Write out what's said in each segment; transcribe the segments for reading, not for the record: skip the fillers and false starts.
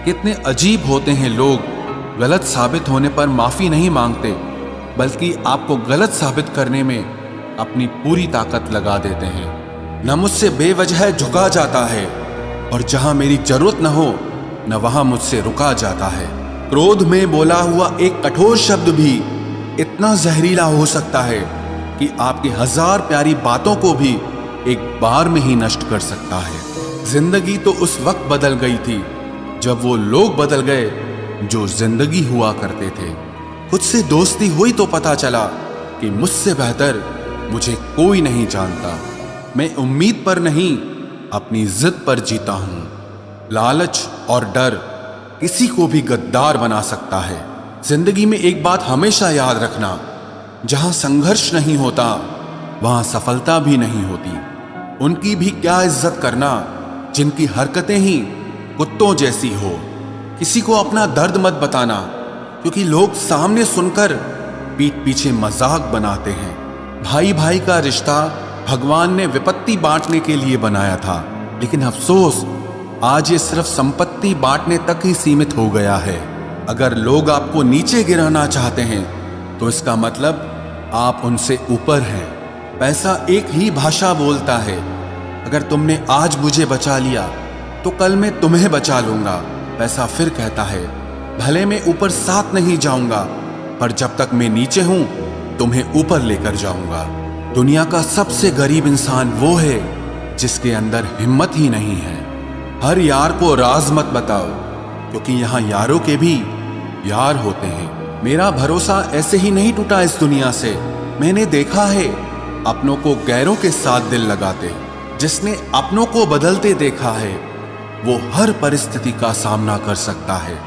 कितने अजीब होते हैं लोग, गलत साबित होने पर माफी नहीं मांगते बल्कि आपको गलत साबित करने में अपनी पूरी ताकत लगा देते हैं। न मुझसे बेवजह झुका जाता है और जहां मेरी जरूरत न हो न वहां मुझसे रुका जाता है। क्रोध में बोला हुआ एक कठोर शब्द भी इतना जहरीला हो सकता है कि आपकी 1000 प्यारी बातों को भी एक बार में ही नष्ट कर सकता है। जिंदगी तो उस वक्त बदल गई थी जब वो लोग बदल गए जो जिंदगी हुआ करते थे। खुद से दोस्ती हुई तो पता चला कि मुझसे बेहतर मुझे कोई नहीं जानता। मैं उम्मीद पर नहीं अपनी जिद पर जीता हूं। लालच और डर किसी को भी गद्दार बना सकता है। जिंदगी में एक बात हमेशा याद रखना, जहां संघर्ष नहीं होता वहां सफलता भी नहीं होती। उनकी भी क्या इज्जत करना जिनकी हरकतें ही कुत्तों जैसी हो। किसी को अपना दर्द मत बताना, क्योंकि लोग सामने सुनकर पीठ पीछे मजाक बनाते हैं। भाई भाई का रिश्ता भगवान ने विपत्ति बांटने के लिए बनाया था, लेकिन अफसोस आज ये सिर्फ संपत्ति बांटने तक ही सीमित हो गया है। अगर लोग आपको नीचे गिराना चाहते हैं तो इसका मतलब आप उनसे ऊपर हैं। पैसा एक ही भाषा बोलता है। अगर तुमने आज मुझे बचा लिया तो कल मैं तुम्हें बचा लूंगा। पैसा फिर कहता है, भले मैं ऊपर साथ नहीं जाऊंगा, पर जब तक मैं नीचे हूं तुम्हें ऊपर लेकर जाऊंगा। दुनिया का सबसे गरीब इंसान वो है जिसके अंदर हिम्मत ही नहीं है। हर यार को राज मत बताओ, क्योंकि यहां यारों के भी यार होते हैं। मेरा भरोसा ऐसे ही नहीं टूटा इस दुनिया से। मैंने देखा है अपनों को गैरों के साथ दिल लगाते। जिसने अपनों को बदलते देखा है वो हर परिस्थिति का सामना कर सकता है।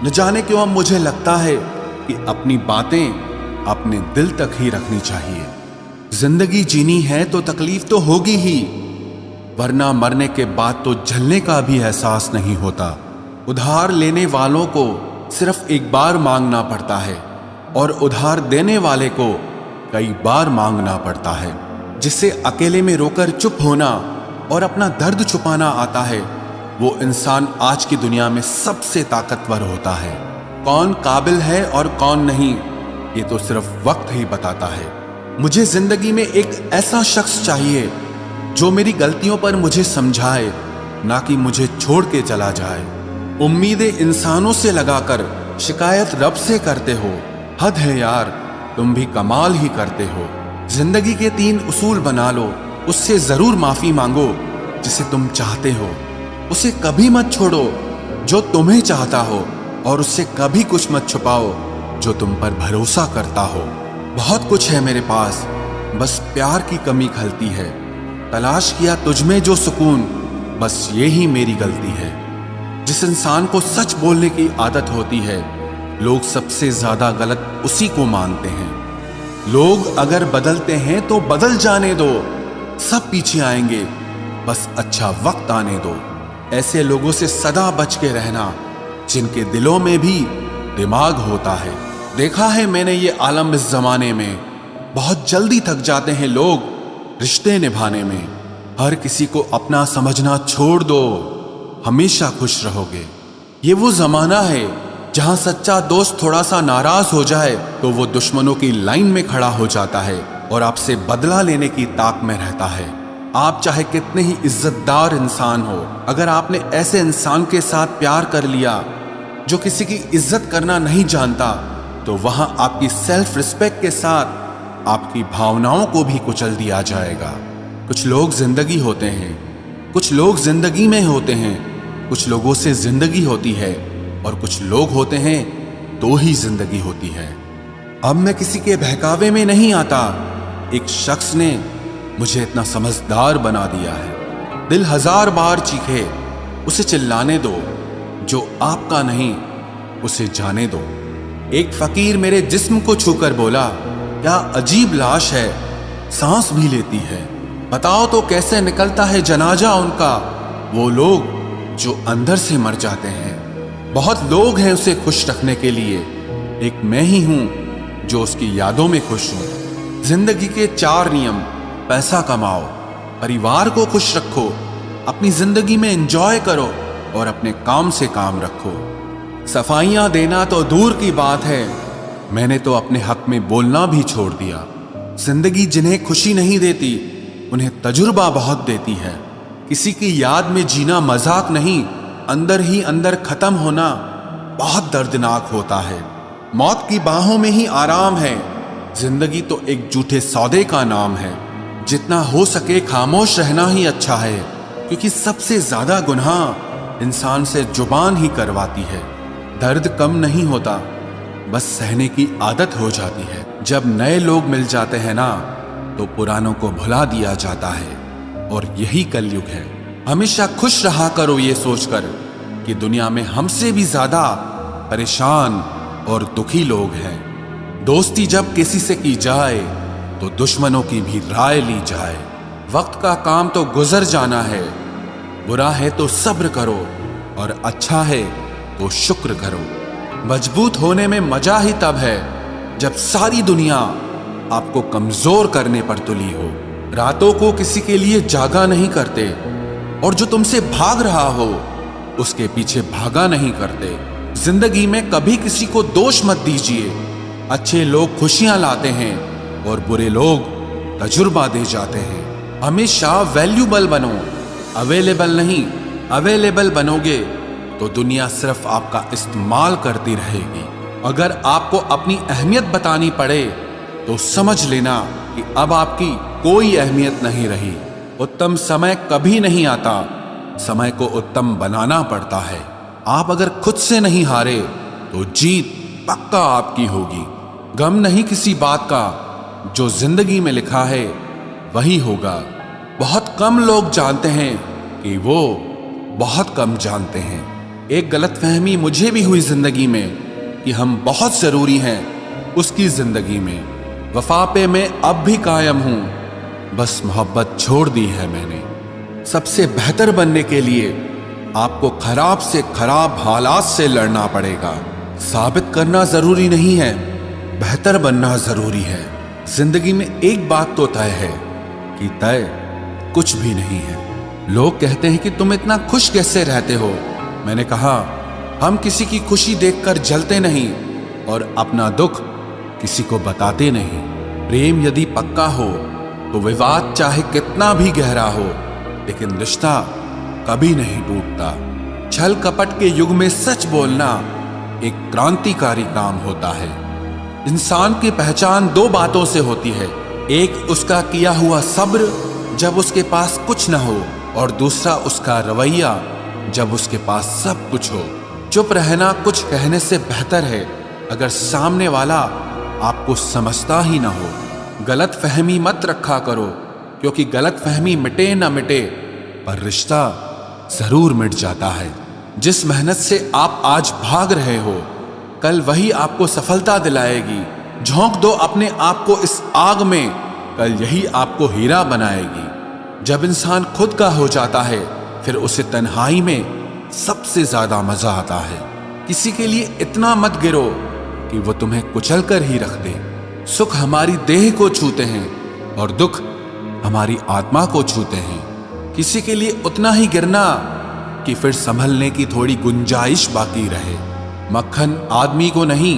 न जाने क्यों अब मुझे लगता है कि अपनी बातें अपने दिल तक ही रखनी चाहिए। जिंदगी जीनी है तो तकलीफ तो होगी ही, वरना मरने के बाद तो जलने का भी एहसास नहीं होता। उधार लेने वालों को सिर्फ एक बार मांगना पड़ता है और उधार देने वाले को कई बार मांगना पड़ता है। जिसे अकेले में रोकर चुप होना और अपना दर्द छुपाना आता है, वो इंसान आज की दुनिया में सबसे ताकतवर होता है। कौन काबिल है और कौन नहीं, ये तो सिर्फ वक्त ही बताता है। मुझे जिंदगी में एक ऐसा शख्स चाहिए जो मेरी गलतियों पर मुझे समझाए, ना कि मुझे छोड़ के चला जाए। उम्मीदें इंसानों से लगाकर शिकायत रब से करते हो। हद है यार, तुम भी कमाल ही करते हो। जिंदगी के 3 उसूल बना लो। उससे जरूर माफी मांगो जिसे तुम चाहते हो। उसे कभी मत छोड़ो जो तुम्हें चाहता हो, और उससे कभी कुछ मत छुपाओ जो तुम पर भरोसा करता हो। बहुत कुछ है मेरे पास, बस प्यार की कमी खलती है। तलाश किया तुझमें जो सुकून, बस ये ही मेरी गलती है। जिस इंसान को सच बोलने की आदत होती है, लोग सबसे ज्यादा गलत उसी को मानते हैं। लोग अगर बदलते हैं तो बदल जाने दो, सब पीछे आएंगे, बस अच्छा वक्त आने दो। ऐसे लोगों से सदा बच के रहना जिनके दिलों में भी दिमाग होता है। देखा है मैंने ये आलम इस जमाने में, बहुत जल्दी थक जाते हैं लोग रिश्ते निभाने में। हर किसी को अपना समझना छोड़ दो, हमेशा खुश रहोगे। ये वो जमाना है जहां सच्चा दोस्त थोड़ा सा नाराज हो जाए तो वो दुश्मनों की लाइन में खड़ा हो जाता है और आपसे बदला लेने की ताक में रहता है। आप चाहे कितने ही इज्जतदार इंसान हो, अगर आपने ऐसे इंसान के साथ प्यार कर लिया जो किसी की इज्जत करना नहीं जानता, तो वहां आपकी सेल्फ रिस्पेक्ट के साथ आपकी भावनाओं को भी कुचल दिया जाएगा। कुछ लोग जिंदगी होते हैं, कुछ लोग जिंदगी में होते हैं। कुछ लोगों से जिंदगी होती है और कुछ लोग होते हैं तो ही जिंदगी होती है। अब मैं किसी के बहकावे में नहीं आता। एक शख्स ने मुझे इतना समझदार बना दिया है। दिल 1000 बार चीखे, उसे चिल्लाने दो। जो आपका नहीं उसे जाने दो। एक फकीर मेरे जिस्म को छूकर बोला, क्या अजीब लाश है, सांस भी लेती है। बताओ तो कैसे निकलता है जनाजा उनका, वो लोग जो अंदर से मर जाते हैं। बहुत लोग हैं उसे खुश रखने के लिए, एक मैं ही हूं जो उसकी यादों में खुश हूं। जिंदगी के 4 नियम: पैसा कमाओ, परिवार को खुश रखो, अपनी जिंदगी में एंजॉय करो और अपने काम से काम रखो। सफाइयां देना तो दूर की बात है, मैंने तो अपने हक में बोलना भी छोड़ दिया। जिंदगी जिन्हें खुशी नहीं देती उन्हें तजुर्बा बहुत देती है। किसी की याद में जीना मजाक नहीं, अंदर ही अंदर खत्म होना बहुत दर्दनाक होता है। मौत की बाहों में ही आराम है। जिंदगी तो एक झूठे सौदे का नाम है। जितना हो सके खामोश रहना ही अच्छा है, क्योंकि सबसे ज्यादा गुनाह इंसान से जुबान ही करवाती है। दर्द कम नहीं होता, बस सहने की आदत हो जाती है। जब नए लोग मिल जाते हैं ना, तो पुरानों को भुला दिया जाता है, और यही कलयुग है। हमेशा खुश रहा करो ये सोचकर कि दुनिया में हमसे भी ज्यादा परेशान और दुखी लोग हैं। दोस्ती जब किसी से की जाए तो दुश्मनों की भी राय ली जाए। वक्त का काम तो गुजर जाना है। बुरा है तो सब्र करो, और अच्छा है तो शुक्र करो। मजबूत होने में मजा ही तब है जब सारी दुनिया आपको कमजोर करने पर तुली हो। रातों को किसी के लिए जागा नहीं करते, और जो तुमसे भाग रहा हो उसके पीछे भागा नहीं करते। जिंदगी में कभी किसी को दोष मत दीजिए। अच्छे लोग खुशियां लाते हैं और बुरे लोग तजुर्बा दे जाते हैं। हमेशा वैल्यूबल बनो, अवेलेबल नहीं। अवेलेबल बनोगे तो दुनिया सिर्फ आपका इस्तेमाल करती रहेगी। अगर आपको अपनी अहमियत बतानी पड़े तो समझ लेना कि अब आपकी कोई अहमियत नहीं रही। उत्तम समय कभी नहीं आता, समय को उत्तम बनाना पड़ता है। आप अगर खुद से नहीं हारे तो जीत पक्का आपकी होगी। गम नहीं किसी बात का, जो जिंदगी में लिखा है वही होगा। बहुत कम लोग जानते हैं कि वो बहुत कम जानते हैं। एक गलतफहमी मुझे भी हुई जिंदगी में कि हम बहुत जरूरी हैं उसकी जिंदगी में। वफा पे मैं अब भी कायम हूं, बस मोहब्बत छोड़ दी है मैंने। सबसे बेहतर बनने के लिए आपको खराब से खराब हालात से लड़ना पड़ेगा। साबित करना जरूरी नहीं है, बेहतर बनना जरूरी है। जिंदगी में एक बात तो तय है कि तय कुछ भी नहीं है। लोग कहते हैं कि तुम इतना खुश कैसे रहते हो। मैंने कहा, हम किसी की खुशी देखकर जलते नहीं और अपना दुख किसी को बताते नहीं। प्रेम यदि पक्का हो तो विवाद चाहे कितना भी गहरा हो, लेकिन रिश्ता कभी नहीं टूटता। छल कपट के युग में सच बोलना एक क्रांतिकारी काम होता है। इंसान की पहचान दो बातों से होती है। एक उसका किया हुआ सब्र जब उसके पास कुछ न हो, और दूसरा उसका रवैया जब उसके पास सब कुछ हो। चुप रहना कुछ कहने से बेहतर है अगर सामने वाला आपको समझता ही ना हो। गलत फहमी मत रखा करो, क्योंकि गलत फहमी मिटे ना मिटे पर रिश्ता जरूर मिट जाता है। जिस मेहनत से आप आज भाग रहे हो, कल वही आपको सफलता दिलाएगी। झोंक दो अपने आप को इस आग में, कल यही आपको हीरा बनाएगी। जब इंसान खुद का हो जाता है, फिर उसे तन्हाई में सबसे ज्यादा मजा आता है। किसी के लिए इतना मत गिरो कि वो तुम्हें कुचल कर ही रख दे। सुख हमारी देह को छूते हैं और दुख हमारी आत्मा को छूते हैं। किसी के लिए उतना ही गिरना कि फिर संभलने की थोड़ी गुंजाइश बाकी रहे। मक्खन आदमी को नहीं,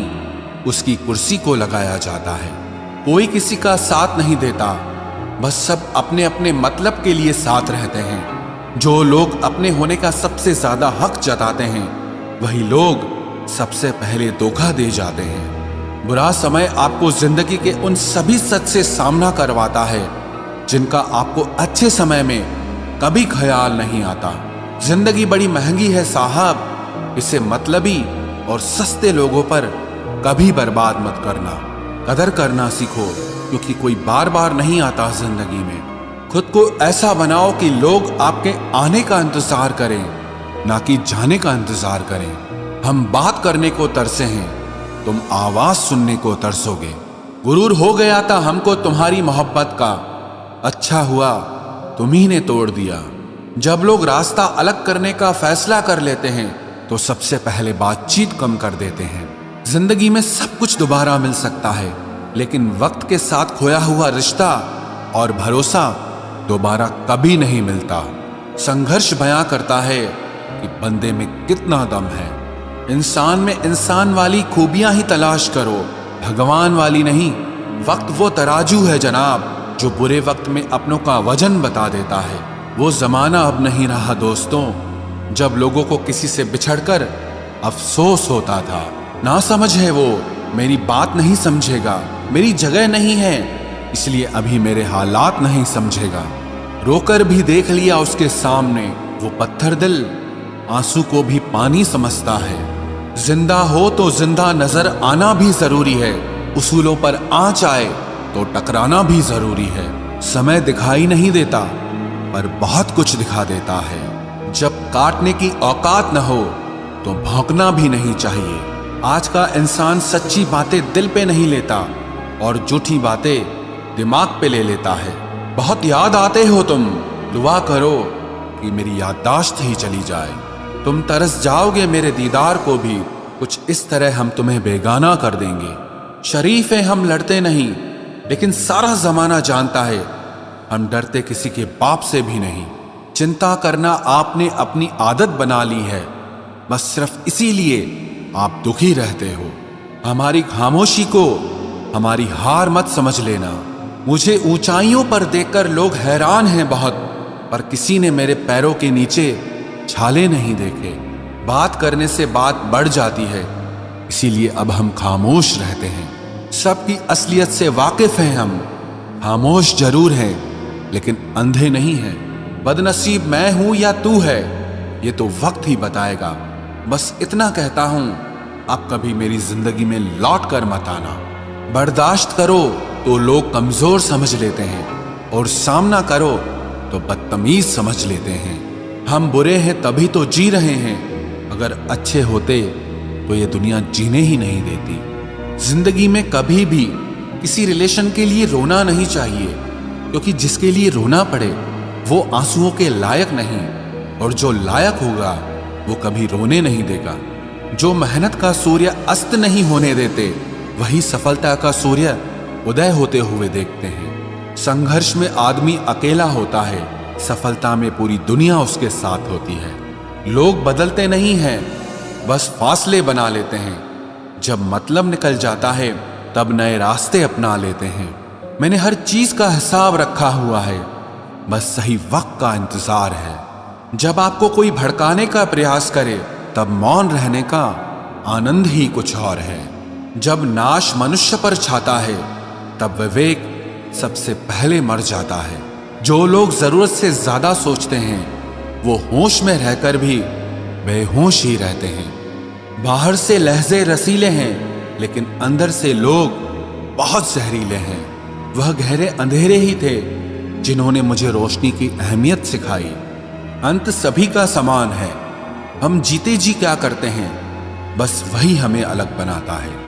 उसकी कुर्सी को लगाया जाता है। कोई किसी का साथ नहीं देता, बस सब अपने अपने मतलब के लिए साथ रहते हैं। जो लोग अपने होने का सबसे ज्यादा हक जताते हैं, वही लोग सबसे पहले धोखा दे जाते हैं। बुरा समय आपको जिंदगी के उन सभी सच से सामना करवाता है जिनका आपको अच्छे समय में कभी ख्याल नहीं आता। जिंदगी बड़ी महंगी है साहब, इसे मतलबी और सस्ते लोगों पर कभी बर्बाद मत करना। कदर करना सीखो, क्योंकि कोई बार बार नहीं आता जिंदगी में। खुद को ऐसा बनाओ कि लोग आपके आने का इंतजार करें, ना कि जाने का इंतजार करें। हम बात करने को तरसे हैं, तुम आवाज सुनने को तरसोगे। गुरूर हो गया था हमको तुम्हारी मोहब्बत का, अच्छा हुआ तुम्ही ने तोड़ दिया। जब लोग रास्ता अलग करने का फैसला कर लेते हैं, तो सबसे पहले बातचीत कम कर देते हैं। जिंदगी में सब कुछ दोबारा मिल सकता है, लेकिन वक्त के साथ खोया हुआ रिश्ता और भरोसा दोबारा कभी नहीं मिलता। संघर्ष बयां करता है कि बंदे में कितना दम है। इंसान में इंसान वाली खूबियां ही तलाश करो, भगवान वाली नहीं। वक्त वो तराजू है जनाब जो बुरे वक्त में अपनों का वजन बता देता है। वो जमाना अब नहीं रहा दोस्तों जब लोगों को किसी से बिछड़कर अफसोस होता था। ना समझ है वो, मेरी बात नहीं समझेगा, मेरी जगह नहीं है इसलिए अभी मेरे हालात नहीं समझेगा। रोकर भी देख लिया उसके सामने, वो पत्थर दिल आंसू को भी पानी समझता है। जिंदा हो तो जिंदा नजर आना भी जरूरी है, उसूलों पर आंच आए तो टकराना भी जरूरी है। समय दिखाई नहीं देता पर बहुत कुछ दिखा देता है। जब काटने की औकात न हो तो भौंकना भी नहीं चाहिए। आज का इंसान सच्ची बातें दिल पे नहीं लेता और झूठी बातें दिमाग पे ले लेता है। बहुत याद आते हो तुम, दुआ करो कि मेरी याददाश्त ही चली जाए। तुम तरस जाओगे मेरे दीदार को भी, कुछ इस तरह हम तुम्हें बेगाना कर देंगे। शरीफ हैं हम, लड़ते नहीं, लेकिन सारा जमाना जानता है हम डरते किसी के बाप से भी नहीं। चिंता करना आपने अपनी आदत बना ली है, बस सिर्फ इसीलिए आप दुखी रहते हो। हमारी खामोशी को हमारी हार मत समझ लेना। मुझे ऊंचाइयों पर देखकर लोग हैरान हैं बहुत, पर किसी ने मेरे पैरों के नीचे छाले नहीं देखे। बात करने से बात बढ़ जाती है, इसीलिए अब हम खामोश रहते हैं। सबकी असलियत से वाकिफ हैं हम, खामोश जरूर हैं लेकिन अंधे नहीं हैं। बदनसीब मैं हूं या तू है ये तो वक्त ही बताएगा। बस इतना कहता हूं, अब कभी मेरी जिंदगी में लौट कर मत आना। बर्दाश्त करो तो लोग कमजोर समझ लेते हैं और सामना करो तो बदतमीज समझ लेते हैं। हम बुरे हैं तभी तो जी रहे हैं, अगर अच्छे होते तो ये दुनिया जीने ही नहीं देती। जिंदगी में कभी भी किसी रिलेशन के लिए रोना नहीं चाहिए, क्योंकि जिसके लिए रोना पड़े वो आंसुओं के लायक नहीं, और जो लायक होगा वो कभी रोने नहीं देगा। जो मेहनत का सूर्य अस्त नहीं होने देते वही सफलता का सूर्य उदय होते हुए देखते हैं। संघर्ष में आदमी अकेला होता है, सफलता में पूरी दुनिया उसके साथ होती है। लोग बदलते नहीं हैं, बस फासले बना लेते हैं। जब मतलब निकल जाता है तब नए रास्ते अपना लेते हैं। मैंने हर चीज का हिसाब रखा हुआ है, बस सही वक्त का इंतजार है। जब आपको कोई भड़काने का प्रयास करे तब मौन रहने का आनंद ही कुछ और है। जब नाश मनुष्य पर छाता है तब विवेक सबसे पहले मर जाता है। जो लोग जरूरत से ज्यादा सोचते हैं वो होश में रहकर भी बेहोश ही रहते हैं। बाहर से लहजे रसीले हैं लेकिन अंदर से लोग बहुत जहरीले हैं। वह गहरे अंधेरे ही थे जिन्होंने मुझे रोशनी की अहमियत सिखाई। अंत सभी का समान है, हम जीते जी क्या करते हैं बस वही हमें अलग बनाता है।